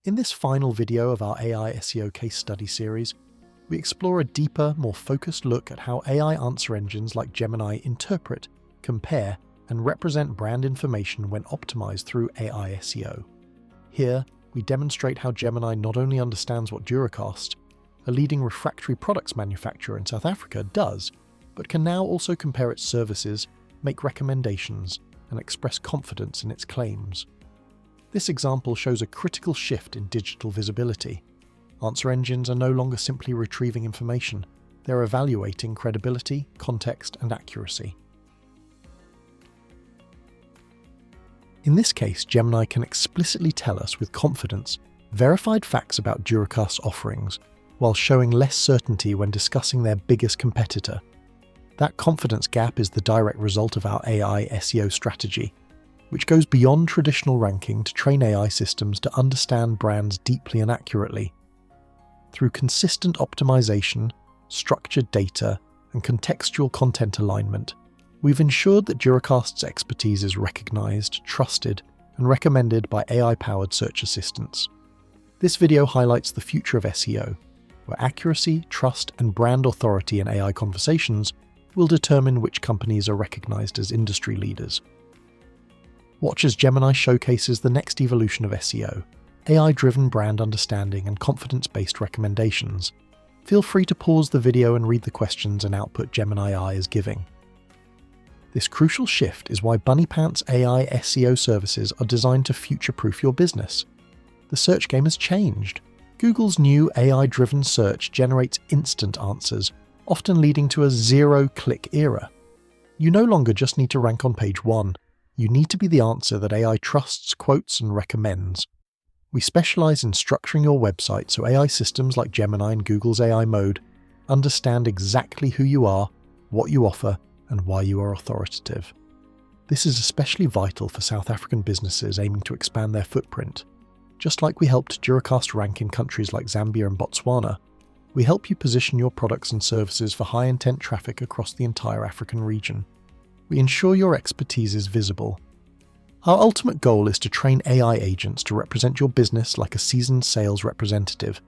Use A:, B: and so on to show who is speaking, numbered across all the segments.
A: In this final video of our AI SEO case study series, we explore a deeper, more focused look at how AI answer engines like Gemini interpret, compare, and represent brand information when optimized through AI SEO. Here, we demonstrate how Gemini not only understands what Durocast, a leading refractory products manufacturer in South Africa, does, but can now also compare its services, make recommendations, and express confidence in its claims. This example shows a critical shift in digital visibility. Answer engines are no longer simply retrieving information, they're evaluating credibility, context, and accuracy. In this case, Gemini can explicitly tell us with confidence verified facts about Durocast's offerings, while showing less certainty when discussing their biggest competitor. That confidence gap is the direct result of our AI SEO strategy, which goes beyond traditional ranking to train AI systems to understand brands deeply and accurately. Through consistent optimization, structured data, and contextual content alignment, we've ensured that Durocast's expertise is recognized, trusted, and recommended by AI-powered search assistants. This video highlights the future of SEO, where accuracy, trust, and brand authority in AI conversations will determine which companies are recognized as industry leaders. Watch as Gemini showcases the next evolution of SEO, AI-driven brand understanding and confidence-based recommendations. Feel free to pause the video and read the questions and output Gemini AI is giving. This crucial shift is why Bunnypants AI SEO services are designed to future-proof your business. The search game has changed. Google's new AI-driven search generates instant answers, often leading to a zero-click era. You no longer just need to rank on page 1. You need to be the answer that AI trusts, quotes, and recommends. We specialize in structuring your website so AI systems like Gemini and Google's AI Mode understand exactly who you are, what you offer, and why you are authoritative. This is especially vital for South African businesses aiming to expand their footprint. Just like we helped Durocast rank in countries like Zambia and Botswana, we help you position your products and services for high-intent traffic across the entire African region. We ensure your expertise is visible. Our ultimate goal is to train AI agents to represent your business like a seasoned sales representative.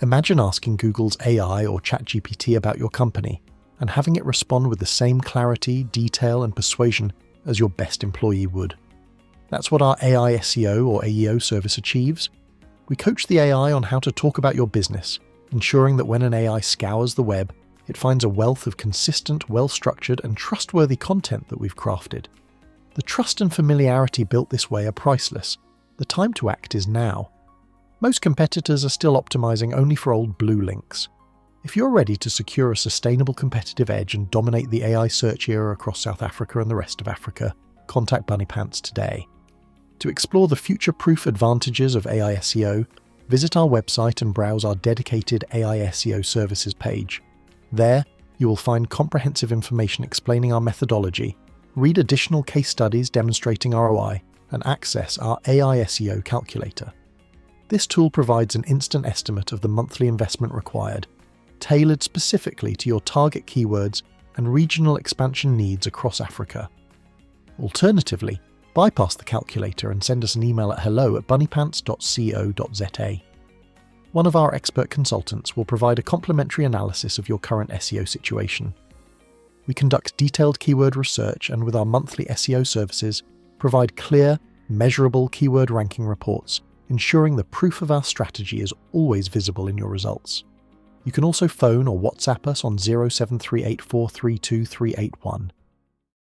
A: Imagine asking Google's AI or ChatGPT about your company and having it respond with the same clarity, detail, and persuasion as your best employee would. That's what our AI SEO or AEO service achieves. We coach the AI on how to talk about your business, ensuring that when an AI scours the web, it finds a wealth of consistent, well-structured, and trustworthy content that we've crafted. The trust and familiarity built this way are priceless. The time to act is now. Most competitors are still optimizing only for old blue links. If you're ready to secure a sustainable competitive edge and dominate the AI search era across South Africa and the rest of Africa, contact Bunnypants today. To explore the future-proof advantages of AI SEO, visit our website and browse our dedicated AI SEO services page. There, you will find comprehensive information explaining our methodology, read additional case studies demonstrating ROI, and access our AI SEO calculator. This tool provides an instant estimate of the monthly investment required, tailored specifically to your target keywords and regional expansion needs across Africa. Alternatively, bypass the calculator and send us an email at hello@bunnypants.co.za. One of our expert consultants will provide a complimentary analysis of your current SEO situation. We conduct detailed keyword research and with our monthly SEO services, provide clear, measurable keyword ranking reports, ensuring the proof of our strategy is always visible in your results. You can also phone or WhatsApp us on 0738432381.